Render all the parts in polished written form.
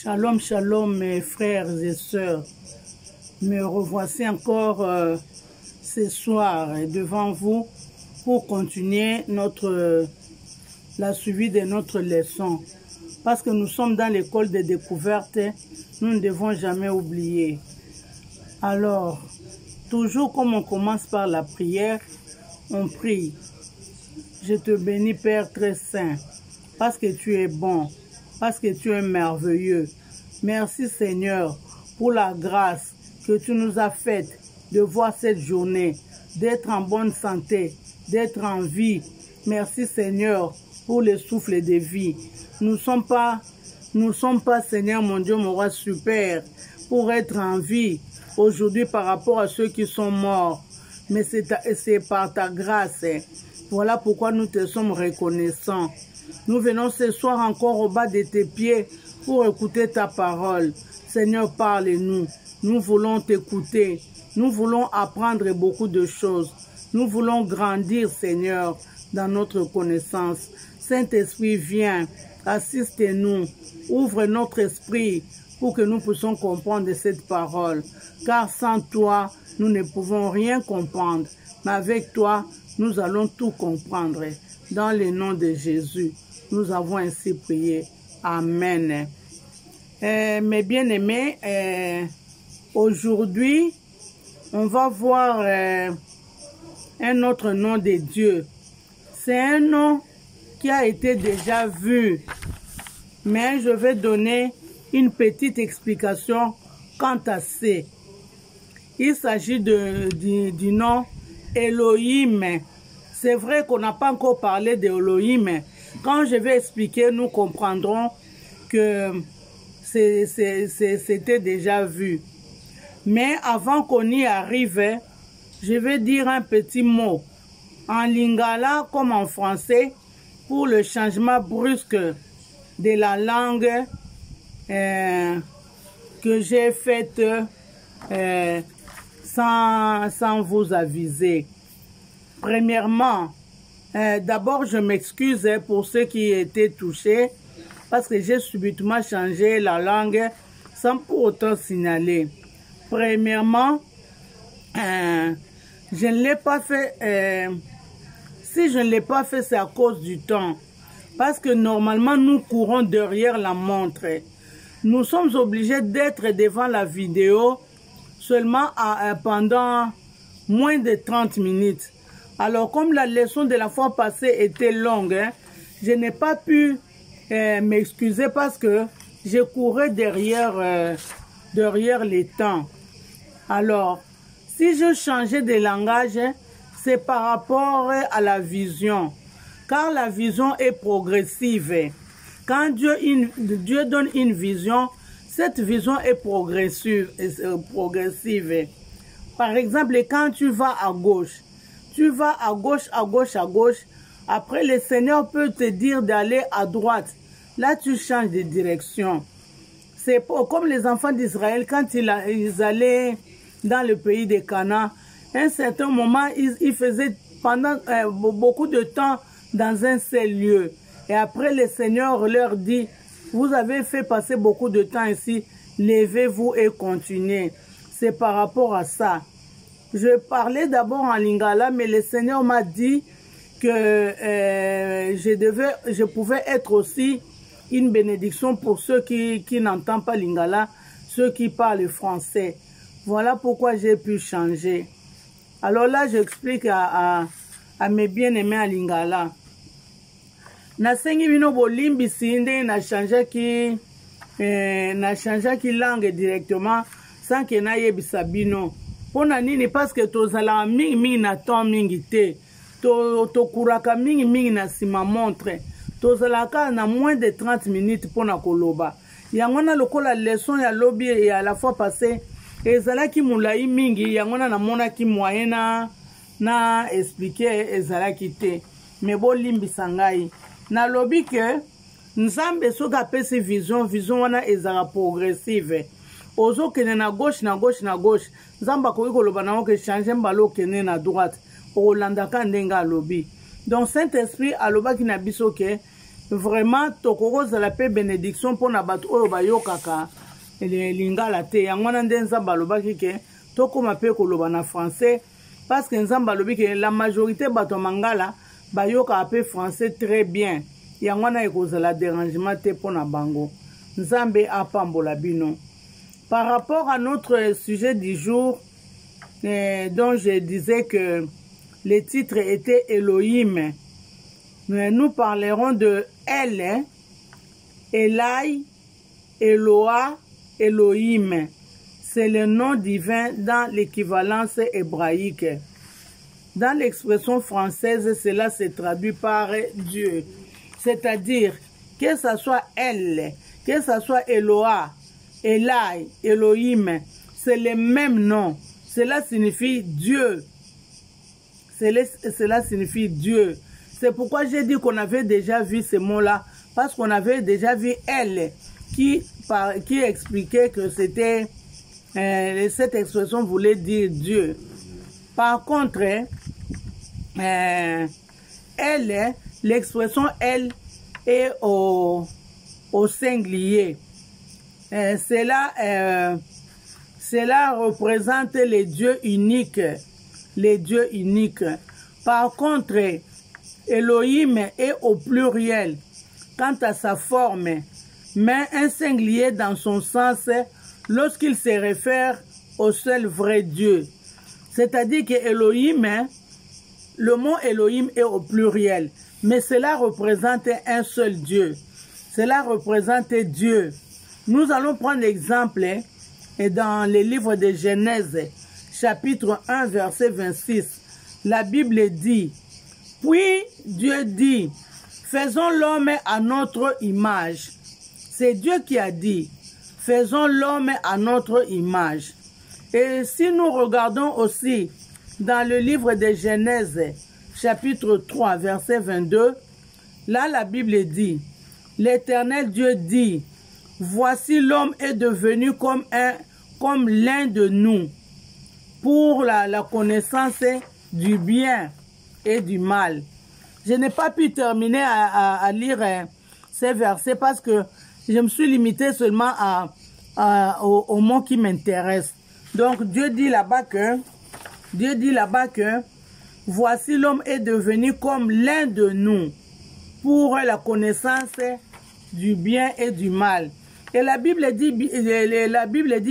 Shalom, shalom mes frères et sœurs. Me revoici encore ce soir devant vous pour continuer la suivi de notre leçon. Parce que nous sommes dans l'école de découverte, nous ne devons jamais oublier. Alors, toujours comme on commence par la prière, on prie. Je te bénis Père très saint, parce que tu es bon, parce que tu es merveilleux. Merci Seigneur pour la grâce que tu nous as faite de voir cette journée, d'être en bonne santé, d'être en vie. Merci Seigneur pour le souffle de vie. Nous ne sommes pas Seigneur mon Dieu, mon roi super, pour être en vie aujourd'hui par rapport à ceux qui sont morts. Mais c'est par ta grâce. Voilà pourquoi nous te sommes reconnaissants. Nous venons ce soir encore au bas de tes pieds pour écouter ta parole. Seigneur, parle-nous. Nous voulons t'écouter. Nous voulons apprendre beaucoup de choses. Nous voulons grandir, Seigneur, dans notre connaissance. Saint-Esprit, viens, assiste-nous. Ouvre notre esprit pour que nous puissions comprendre cette parole. Car sans toi, nous ne pouvons rien comprendre. Mais avec toi, nous allons tout comprendre. Dans le nom de Jésus, nous avons ainsi prié. Amen. Mes bien-aimés, aujourd'hui, on va voir un autre nom de Dieu. C'est un nom qui a été déjà vu, mais je vais donner une petite explication quant à ça. Il s'agit du nom Elohim. C'est vrai qu'on n'a pas encore parlé d'Elohim. Quand je vais expliquer, nous comprendrons que c'était déjà vu. Mais avant qu'on y arrive, je vais dire un petit mot en lingala comme en français pour le changement brusque de la langue que j'ai faite sans vous aviser. Premièrement, d'abord je m'excuse pour ceux qui étaient touchés parce que j'ai subitement changé la langue sans pour autant signaler. Premièrement, je ne l'ai pas fait. Si je ne l'ai pas fait, c'est à cause du temps. Parce que normalement, nous courons derrière la montre. Nous sommes obligés d'être devant la vidéo seulement pendant moins de 30 minutes. Alors, comme la leçon de la fois passée était longue, je n'ai pas pu m'excuser parce que je courais derrière les temps. Alors, si je changeais de langage, c'est par rapport à la vision. Car la vision est progressive. Quand Dieu donne une vision, cette vision est progressive. Par exemple, quand tu vas à gauche, à gauche. Après, le Seigneur peut te dire d'aller à droite. Là, tu changes de direction. C'est comme les enfants d'Israël, quand ils allaient dans le pays de Canaan, à un certain moment, ils faisaient pendant beaucoup de temps dans un seul lieu. Et après, le Seigneur leur dit, vous avez fait passer beaucoup de temps ici, levez-vous et continuez. C'est par rapport à ça. Je parlais d'abord en lingala, mais le Seigneur m'a dit que je pouvais être aussi une bénédiction pour ceux qui n'entendent pas lingala, ceux qui parlent français. Voilà pourquoi j'ai pu changer. Alors là, j'explique à mes bien-aimés à lingala. Nasengi bino bolimbi sinde na changé qui langue directement sans que na yebisa bino. Pona nini parce que tozala mingi na temps mingi te. To kuraka mingi na sima montre. Tozalaka na moins de 30 minutes pona koloba. Yangona lokola leçon ya lobby et à la fois passée ezalaki mulai mingi yangona na mona ki moyena na expliquer ezalaki te. Mais bo limbisa ngai. Na lobby que nzambe soka pesi vision wana ezala progressive. Ozo kene na gauche. Nzamba koki koloba na que changer mbalo kene na droite. Olandaka ndenga lobby. Donc Saint-Esprit aloba ki na biso ke vraiment tokokoza la paix bénédiction pour na bato oyo bayokaka lingala te yango wana nde nzambe alobaki ke tokoma mpe koloba na français parce que nzambe alobi ke la majorité bato mangala bayokaka mpe français très bien yango wana ekozala dérangement te mpo na bango nzambe apambola bino. Par rapport à notre sujet du jour dont je disais que le titre était Elohim, nous parlerons de El, Elai, Eloa, Elohim. C'est le nom divin dans l'équivalence hébraïque. Dans l'expression française, cela se traduit par Dieu. C'est-à-dire, que ce soit El, que ce soit Eloa, Elai, Elohim, c'est le même nom. Cela signifie Dieu. Cela signifie Dieu. C'est pourquoi j'ai dit qu'on avait déjà vu ce mot-là, parce qu'on avait déjà vu Elle, qui expliquait que c'était cette expression voulait dire Dieu. Par contre, Elle, l'expression Elle est au singulier. Cela représente les dieux uniques. Les dieux uniques. Par contre, Elohim est au pluriel quant à sa forme, mais un singulier dans son sens lorsqu'il se réfère au seul vrai Dieu. C'est-à-dire que Elohim, le mot Elohim est au pluriel, mais cela représente un seul Dieu. Cela représente Dieu. Nous allons prendre l'exemple dans le livre de Genèse, chapitre 1, verset 26. La Bible dit, « Puis Dieu dit, faisons l'homme à notre image. » C'est Dieu qui a dit, « Faisons l'homme à notre image. » Et si nous regardons aussi dans le livre de Genèse, chapitre 3, verset 22, là la Bible dit, « L'Éternel Dieu dit, voici l'homme est devenu comme l'un de nous, pour la connaissance du bien et du mal. » Je n'ai pas pu terminer à lire ces versets parce que je me suis limité seulement aux mots qui m'intéressent. Donc Dieu dit là-bas que voici l'homme est devenu comme l'un de nous pour la connaissance du bien et du mal. Et la Bible dit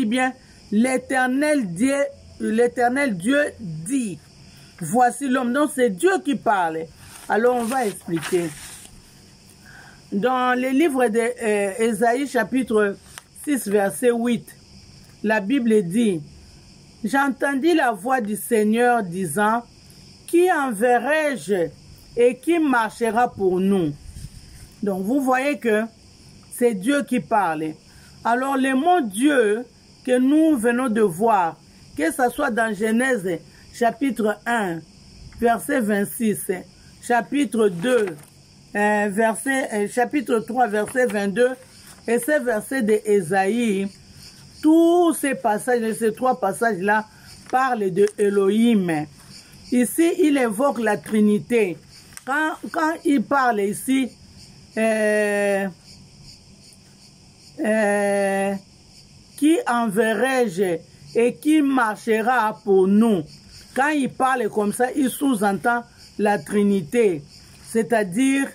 bien l'Éternel Dieu dit voici l'homme. Donc c'est Dieu qui parle. Alors on va expliquer. Dans le livre d'Ésaïe chapitre 6 verset 8, la Bible dit, j'entendis la voix du Seigneur disant, qui enverrai-je et qui marchera pour nous? Donc vous voyez que c'est Dieu qui parle. Alors le mot Dieu que nous venons de voir, que ce soit dans Genèse chapitre 1, verset 26, chapitre 2, chapitre 3, verset 22, et ces versets d'Ésaïe, tous ces passages, ces trois passages-là, parlent de Elohim. Ici, il évoque la Trinité. Quand il parle ici, qui enverrai-je et qui marchera pour nous? Quand il parle comme ça, il sous-entend la Trinité. C'est-à-dire,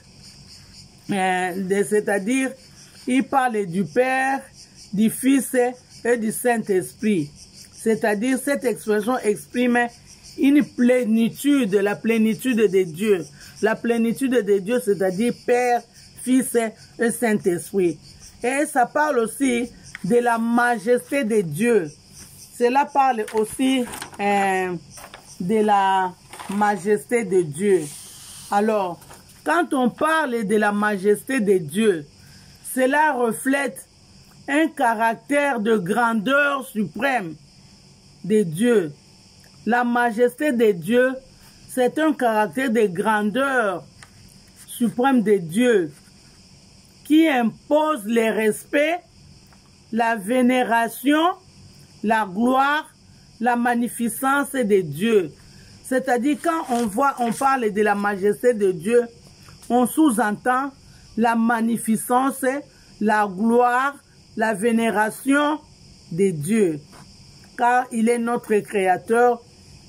il parle du Père, du Fils et du Saint-Esprit. C'est-à-dire, cette expression exprime une plénitude, la plénitude de Dieu. La plénitude de Dieu, c'est-à-dire Père, Fils et Saint-Esprit. Et ça parle aussi de la majesté de Dieu. Cela parle aussi de la majesté de Dieu. Alors, quand on parle de la majesté de Dieu, cela reflète un caractère de grandeur suprême de Dieu. La majesté de Dieu, c'est un caractère de grandeur suprême de Dieu qui impose le respect, la vénération, la gloire, la magnificence de Dieu. C'est-à-dire quand on parle de la majesté de Dieu, on sous-entend la magnificence, la gloire, la vénération de Dieu. Car il est notre Créateur,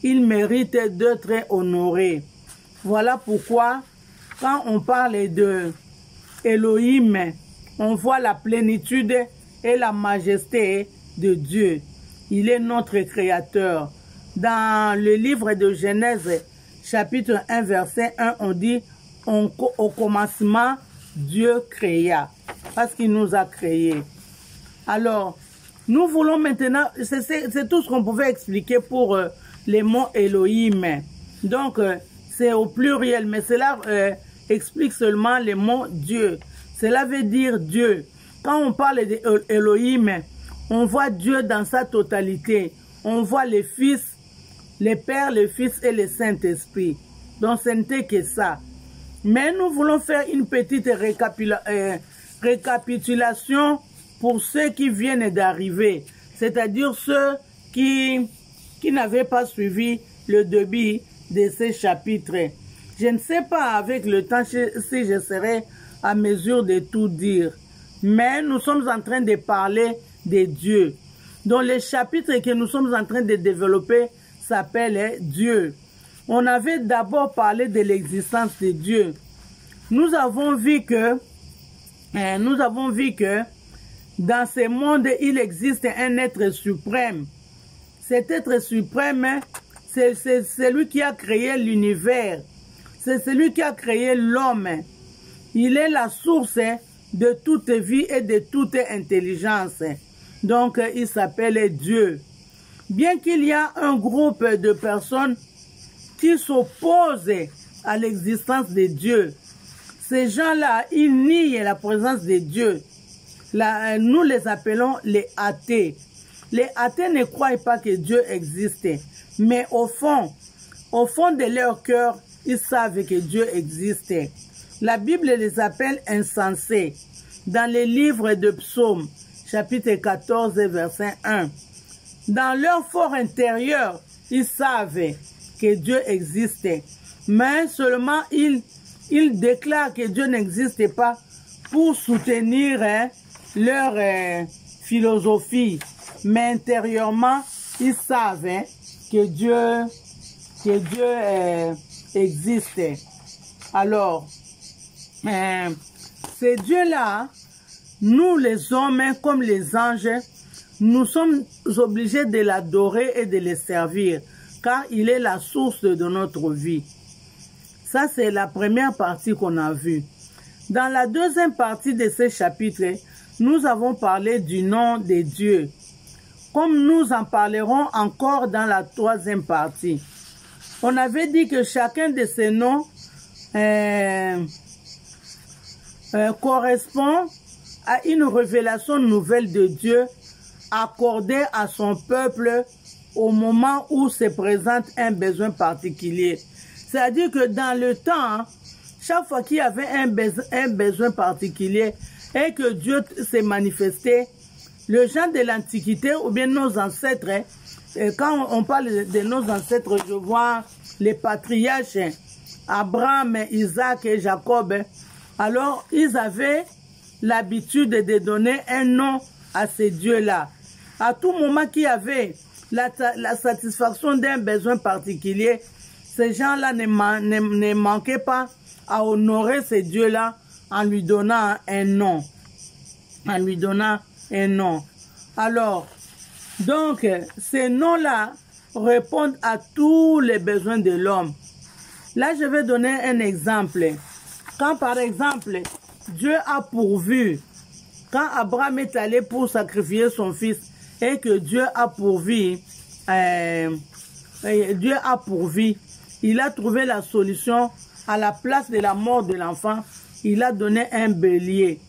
il mérite d'être honoré. Voilà pourquoi, quand on parle de Elohim, on voit la plénitude et la majesté de Dieu. Il est notre Créateur. Dans le livre de Genèse, chapitre 1, verset 1, on dit « Au commencement, Dieu créa », parce qu'il nous a créés. Alors, nous voulons maintenant, c'est tout ce qu'on pouvait expliquer pour les mots Elohim. Donc, c'est au pluriel, mais cela explique seulement les mots Dieu. Cela veut dire Dieu. Quand on parle d'Elohim, on voit Dieu dans sa totalité. On voit les fils, les pères, le fils et le Saint-Esprit. Donc, ce n'était que ça. Mais nous voulons faire une petite récapitulation pour ceux qui viennent d'arriver, c'est-à-dire ceux qui n'avaient pas suivi le début de ces chapitres. Je ne sais pas avec le temps si je serai à mesure de tout dire, mais nous sommes en train de parler de Dieu. Donc le chapitre que nous sommes en train de développer s'appelle Dieu. On avait d'abord parlé de l'existence de Dieu. Nous avons vu que dans ce monde, il existe un être suprême. Cet être suprême, c'est celui qui a créé l'univers. C'est celui qui a créé l'homme. Il est la source de toute vie et de toute intelligence. Donc, il s'appelle Dieu. Bien qu'il y a un groupe de personnes qui s'opposent à l'existence de Dieu, ces gens-là, ils nient la présence de Dieu. Là, nous les appelons les athées. Les athées ne croient pas que Dieu existe, mais au fond de leur cœur, ils savent que Dieu existe. La Bible les appelle insensés. Dans les livres de Psaumes, chapitre 14, verset 1, dans leur fort intérieur, ils savent que Dieu existe, mais seulement ils déclarent que Dieu n'existe pas pour soutenir leur philosophie. Mais intérieurement, ils savent que Dieu existe. Alors, ces dieux-là, nous les hommes comme les anges, nous sommes obligés de l'adorer et de le servir, car il est la source de notre vie. Ça, c'est la première partie qu'on a vue. Dans la deuxième partie de ce chapitre, nous avons parlé du nom de Dieu, comme nous en parlerons encore dans la troisième partie. On avait dit que chacun de ces noms correspond à une révélation nouvelle de Dieu accordée à son peuple au moment où se présente un besoin particulier. C'est-à-dire que dans le temps, chaque fois qu'il y avait un besoin particulier et que Dieu s'est manifesté, les gens de l'Antiquité ou bien nos ancêtres, quand on parle de nos ancêtres, je vois les patriarches, Abraham, Isaac et Jacob, alors ils avaient l'habitude de donner un nom à ces dieux-là. À tout moment qu'il y avait la satisfaction d'un besoin particulier, ces gens-là ne manquaient pas à honorer ces dieux-là en lui donnant un nom. En lui donnant un nom. Alors, donc, ces noms-là répondent à tous les besoins de l'homme. Là, je vais donner un exemple. Quand, par exemple, Dieu a pourvu, quand Abraham est allé pour sacrifier son fils et que Dieu a pourvu, il a trouvé la solution à la place de la mort de l'enfant. Il a donné un bélier.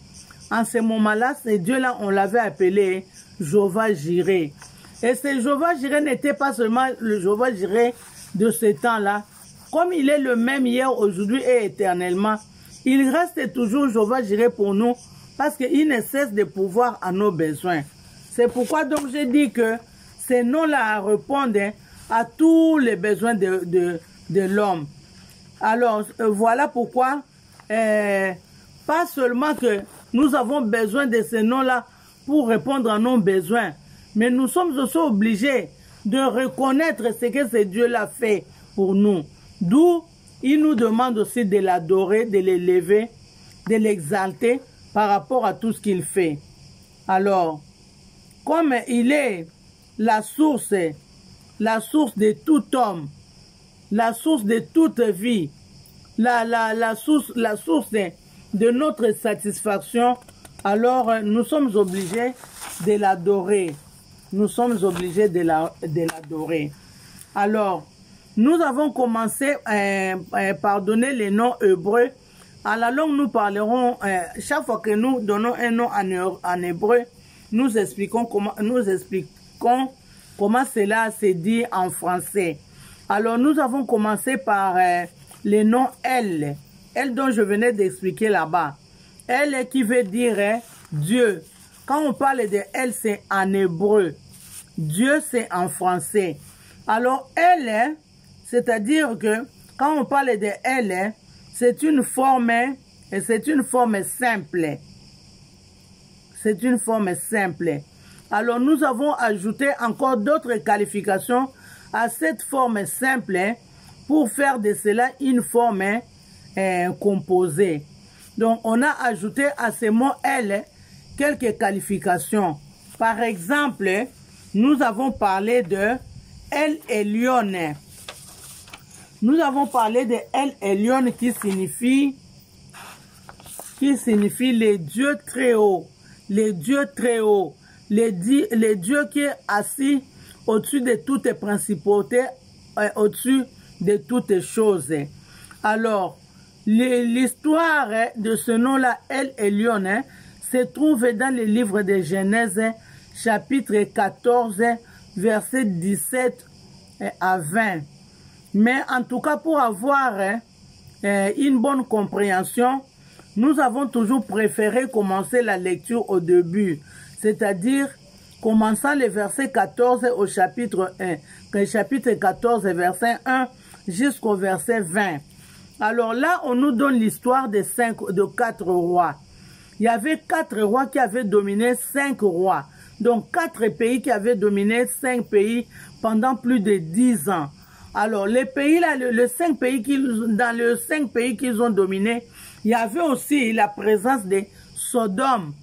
En ce moment-là, ce Dieu-là, on l'avait appelé Jéhovah Jireh. Et ce Jéhovah Jireh n'était pas seulement le Jéhovah Jireh de ce temps-là. Comme il est le même hier, aujourd'hui et éternellement, il reste toujours Jéhovah Jireh pour nous parce qu'il ne cesse de pouvoir à nos besoins. C'est pourquoi donc j'ai dit que ces noms-là répondent à tous les besoins de l'homme. Alors, voilà pourquoi, pas Pas seulement que nous avons besoin de ces noms-là pour répondre à nos besoins, mais nous sommes aussi obligés de reconnaître ce que ce Dieu-là fait pour nous. D'où il nous demande aussi de l'adorer, de l'élever, de l'exalter par rapport à tout ce qu'il fait. Alors, comme il est la source de tout homme, la source de toute vie, la source de notre satisfaction, alors nous sommes obligés de l'adorer. Nous sommes obligés de l'adorer. Alors, nous avons commencé par donner les noms hébreux. À la longue, nous parlerons, chaque fois que nous donnons un nom en hébreu, nous expliquons comment cela se dit en français. Alors, nous avons commencé par les noms El. El dont je venais d'expliquer là-bas. El qui veut dire Dieu. Quand on parle de El, c'est en hébreu. Dieu, c'est en français. Alors, El, c'est-à-dire que quand on parle de El, c'est une forme simple. C'est une forme simple. Alors, nous avons ajouté encore d'autres qualifications à cette forme simple pour faire de cela une forme composée. Donc, on a ajouté à ce mot Elle quelques qualifications. Par exemple, nous avons parlé de El Elyon. Nous avons parlé de El Elyon qui signifie les dieux très hauts. Les dieux très hauts. Les dieux qui est assis au-dessus de toutes principautés, au-dessus de toutes choses. Alors, l'histoire de ce nom-là, El Elyon, se trouve dans le livre de Genèse, chapitre 14, versets 17 à 20. Mais en tout cas, pour avoir une bonne compréhension, nous avons toujours préféré commencer la lecture au début, c'est-à-dire commençant le verset 14 au chapitre 1, le chapitre 14, verset 1 jusqu'au verset 20. Alors là, on nous donne l'histoire de 4 rois. Il y avait 4 rois qui avaient dominé 5 rois. Donc 4 pays qui avaient dominé 5 pays pendant plus de 10 ans. Alors les pays là, dans les 5 pays qu'ils ont dominés, il y avait aussi la présence de Sodome.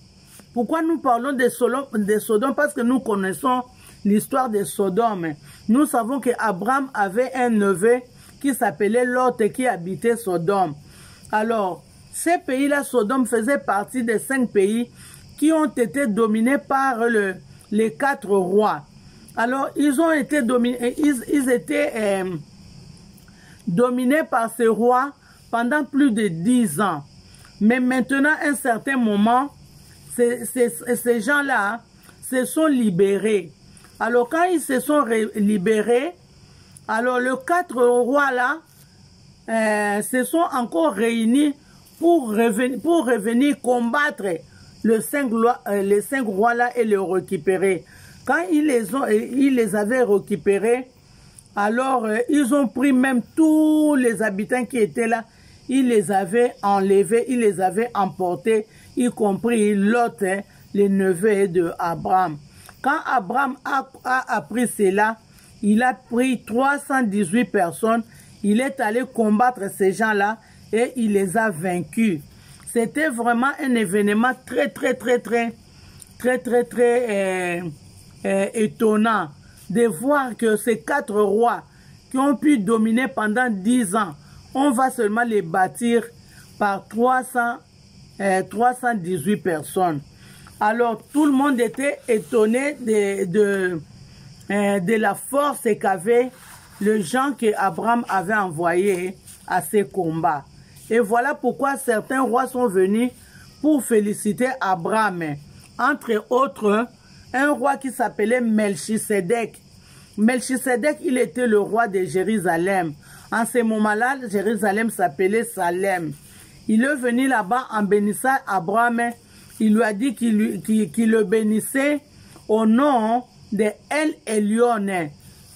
Pourquoi nous parlons de Sodome? Parce que nous connaissons l'histoire de Sodome. Nous savons qu'Abraham avait un neveu qui s'appelait Lot et qui habitait Sodome. Alors, ces pays-là, Sodome faisait partie des 5 pays qui ont été dominés par les 4 rois. Alors, ils ont été dominés, ils étaient dominés par ces rois pendant plus de 10 ans. Mais maintenant, à un certain moment, ces gens-là se sont libérés. Alors, quand ils se sont libérés, alors les 4 rois-là se sont encore réunis pour revenir combattre les 5 rois-là et les récupérer. Quand ils les avaient récupérés, alors ils ont pris même tous les habitants qui étaient là, ils les avaient enlevés, ils les avaient emportés, y compris Lot, les neveux de Abraham. Quand Abraham a appris cela, il a pris 318 personnes, il est allé combattre ces gens-là et il les a vaincus. C'était vraiment un événement très étonnant de voir que ces 4 rois qui ont pu dominer pendant 10 ans, on va seulement les bâtir par 318 personnes. Alors tout le monde était étonné de la force qu'avaient les gens qu'Abraham avait envoyés à ces combats. Et voilà pourquoi certains rois sont venus pour féliciter Abraham. Entre autres, un roi qui s'appelait Melchisedec. Melchisedec, il était le roi de Jérusalem. En ce moment-là, Jérusalem s'appelait Salem. Il est venu là-bas en bénissant Abraham. Il lui a dit qu'il le bénissait au nom de El Elyon.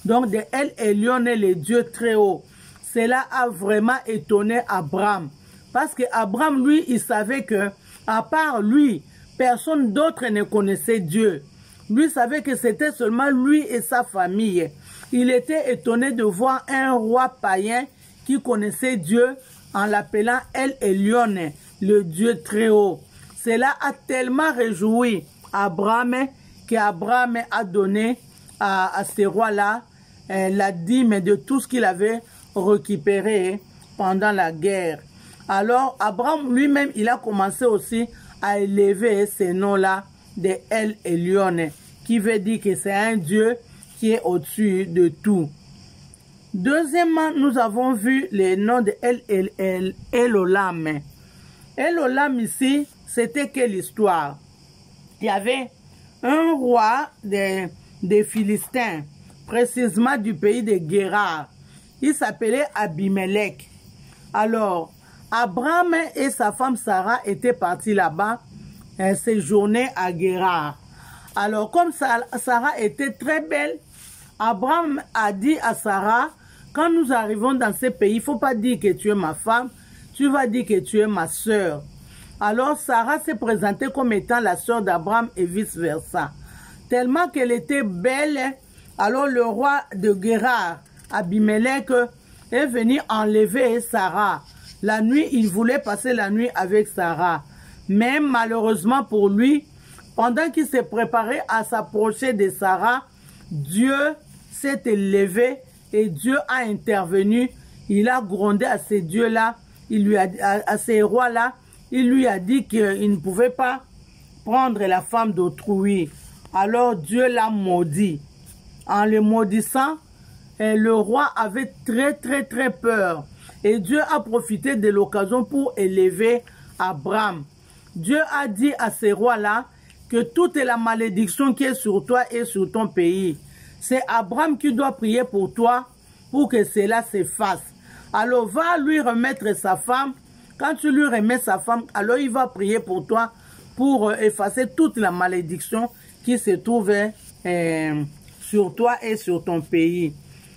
Donc de El Elyon, le Dieu très haut. Cela a vraiment étonné Abraham. Parce que Abraham, lui, il savait que, à part lui, personne d'autre ne connaissait Dieu. Lui savait que c'était seulement lui et sa famille. Il était étonné de voir un roi païen qui connaissait Dieu en l'appelant El Elyon, le Dieu très haut. Cela a tellement réjoui Abraham qu'Abraham a donné à ces rois-là la dîme de tout ce qu'il avait récupéré pendant la guerre. Alors Abraham lui-même, il a commencé aussi à élever ces noms-là de El Elyon, qui veut dire que c'est un Dieu qui est au-dessus de tout. Deuxièmement, nous avons vu les noms de El Olam. El Olam ici, c'était quelle histoire? Il y avait un roi des Philistins, précisément du pays de Guérar. Il s'appelait Abimelech. Alors, Abraham et sa femme Sarah étaient partis là-bas séjourner à Guérar. Alors, comme Sarah était très belle, Abraham a dit à Sarah, quand nous arrivons dans ce pays, il ne faut pas dire que tu es ma femme, tu vas dire que tu es ma sœur. Alors, Sarah s'est présentée comme étant la sœur d'Abraham et vice-versa. Tellement qu'elle était belle, alors le roi de Guérar, Abimelech, est venu enlever Sarah. La nuit, il voulait passer la nuit avec Sarah. Mais malheureusement pour lui, pendant qu'il s'est préparé à s'approcher de Sarah, Dieu s'est élevé et Dieu a intervenu. Il a grondé à ces dieux-là, à ces rois-là. Il lui a dit qu'il ne pouvait pas prendre la femme d'autrui. Alors Dieu l'a maudit. En le maudissant, le roi avait très peur. Et Dieu a profité de l'occasion pour élever Abraham. Dieu a dit à ces rois-là que toute la malédiction qui est sur toi et sur ton pays, c'est Abraham qui doit prier pour toi pour que cela s'efface. Alors va lui remettre sa femme. Quand tu lui remets sa femme, alors il va prier pour toi pour effacer toute la malédiction qui se trouvait sur toi et sur ton pays.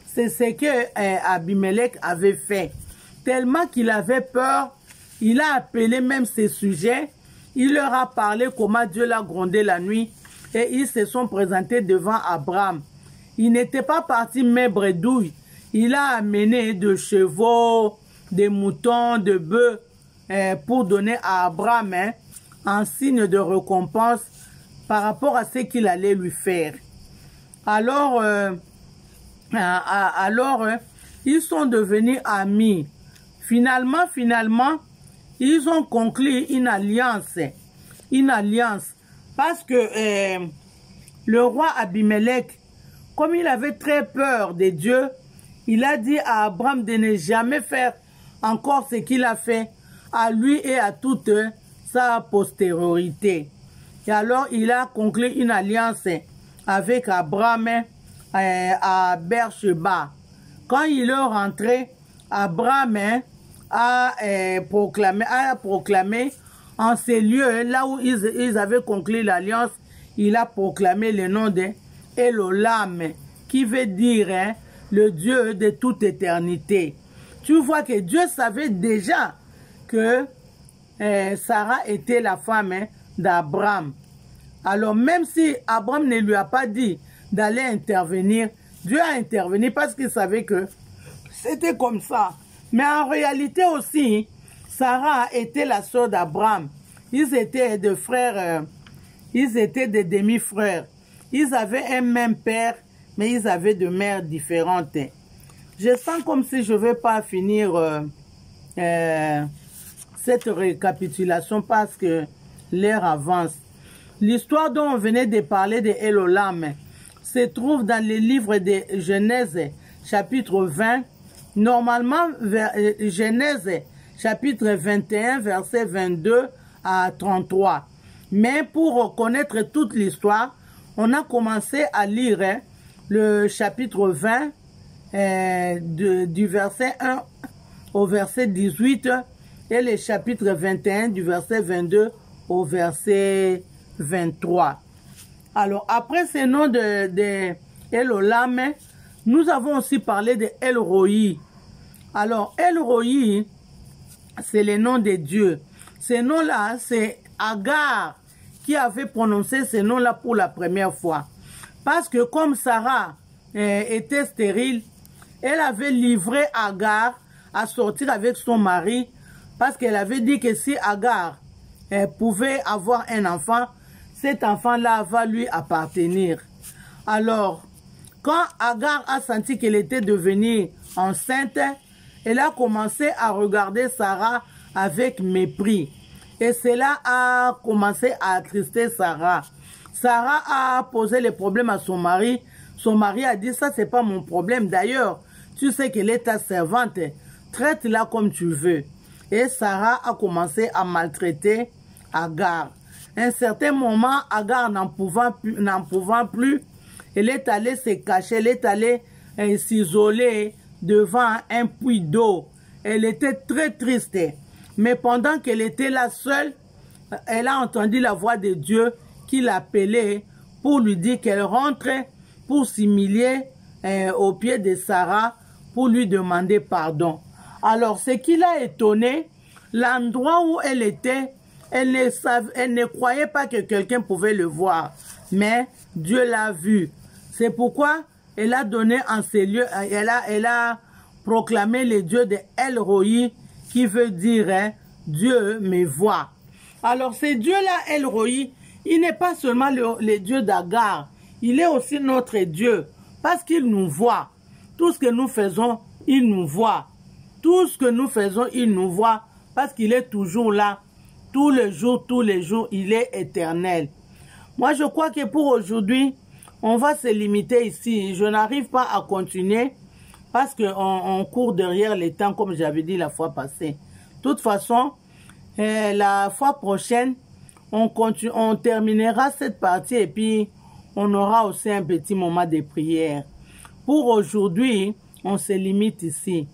C'est ce que Abimelech avait fait. Tellement qu'il avait peur, il a appelé même ses sujets. Il leur a parlé comment Dieu l'a grondé la nuit et ils se sont présentés devant Abraham. Il n'était pas parti mais bredouille. Il a amené de chevaux, des moutons, de bœufs pour donner à Abraham en signe de récompense par rapport à ce qu'il allait lui faire. Alors, ils sont devenus amis. Finalement, ils ont conclu une alliance. Parce que le roi Abimelech, comme il avait très peur de Dieu, il a dit à Abraham de ne jamais faire encore ce qu'il a fait à lui et à toute sa postérité. Et alors, il a conclu une alliance avec Abraham à Beersheba. Quand il est rentré, Abraham a proclamé en ces lieux, là où ils avaient conclu l'alliance, il a proclamé le nom de El Olam, qui veut dire le Dieu de toute éternité. Tu vois que Dieu savait déjà que Sarah était la femme d'Abraham. Alors même si Abraham ne lui a pas dit d'aller intervenir, Dieu a intervenu parce qu'il savait que c'était comme ça. Mais en réalité aussi, Sarah était la sœur d'Abraham. Ils étaient des frères, ils étaient des demi-frères. Ils avaient un même père, mais ils avaient de mères différentes. Je sens comme si je ne vais pas finir cette récapitulation parce que l'heure avance. L'histoire dont on venait de parler de El Olam se trouve dans le livre de Genèse, chapitre 20. Normalement, Genèse, chapitre 21, versets 22 à 33. Mais pour connaître toute l'histoire, on a commencé à lire le chapitre 20 du verset 1 au verset 18 et le chapitre 21 du verset 22 au verset 23. Alors, après ce nom de El Olam, nous avons aussi parlé de El Roi. Alors, El Roi, c'est le nom de Dieu. Ce nom-là, c'est Agar qui avait prononcé ce nom-là pour la première fois. Parce que comme Sarah était stérile, elle avait livré Agar à sortir avec son mari parce qu'elle avait dit que si Agar pouvait avoir un enfant, cet enfant-là va lui appartenir. Alors, quand Agar a senti qu'elle était devenue enceinte, elle a commencé à regarder Sarah avec mépris. Et cela a commencé à attrister Sarah. Sarah a posé les problèmes à son mari. Son mari a dit, ça c'est pas mon problème. D'ailleurs, tu sais qu'elle est ta servante. Traite-la comme tu veux. Et Sarah a commencé à maltraiter Agar. À un certain moment, Agar n'en pouvant plus, elle est allée se cacher, elle est allée s'isoler devant un puits d'eau. Elle était très triste. Mais pendant qu'elle était là seule, elle a entendu la voix de Dieu qui l'appelait pour lui dire qu'elle rentrait pour s'humilier aux pieds de Sarah pour lui demander pardon. Alors, ce qui l'a étonné, l'endroit où elle était, elle ne croyait pas que quelqu'un pouvait le voir. Mais Dieu l'a vu. C'est pourquoi elle a donné en ces lieux, elle a proclamé le Dieu de El Roi, qui veut dire Dieu me voit. Alors, ce Dieu-là, El Roi, il n'est pas seulement le Dieu d'Agar, il est aussi notre Dieu, parce qu'il nous voit. Tout ce que nous faisons, il nous voit. Tout ce que nous faisons, il nous voit, parce qu'il est toujours là. Tous les jours, il est éternel. Moi, je crois que pour aujourd'hui, on va se limiter ici. Je n'arrive pas à continuer, parce qu'on court derrière les temps, comme j'avais dit la fois passée. De toute façon, la fois prochaine, on terminera cette partie et puis on aura aussi un petit moment de prière. Pour aujourd'hui, on se limite ici.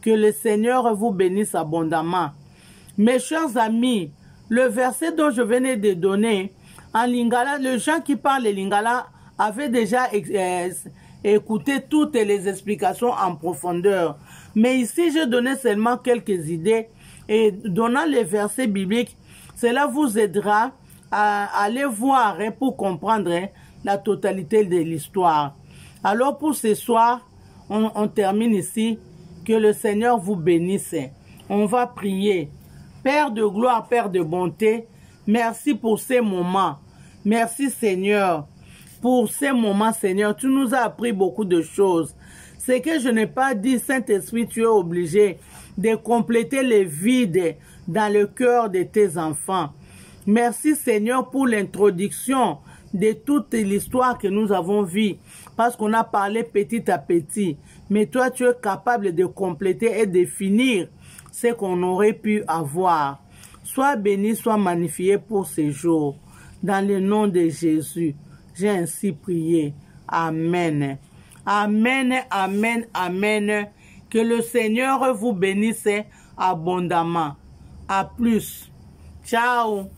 Que le Seigneur vous bénisse abondamment. Mes chers amis, le verset dont je venais de donner, en lingala, les gens qui parlent le lingala avaient déjà écouté toutes les explications en profondeur. Mais ici, je donnais seulement quelques idées et donnant les versets bibliques, cela vous aidera à aller voir pour comprendre la totalité de l'histoire. Alors pour ce soir, on termine ici. Que le Seigneur vous bénisse. On va prier. Père de gloire, Père de bonté, merci pour ces moments. Merci Seigneur pour ces moments, Seigneur. Tu nous as appris beaucoup de choses. Ce que je n'ai pas dit, Saint-Esprit, tu es obligé de compléter les vides dans le cœur de tes enfants. Merci Seigneur pour l'introduction de toute l'histoire que nous avons vue, parce qu'on a parlé petit à petit. Mais toi, tu es capable de compléter et de finir ce qu'on aurait pu avoir. Sois béni, sois magnifié pour ces jours. Dans le nom de Jésus, j'ai ainsi prié. Amen. Amen, amen, amen. Que le Seigneur vous bénisse abondamment. À plus. Ciao.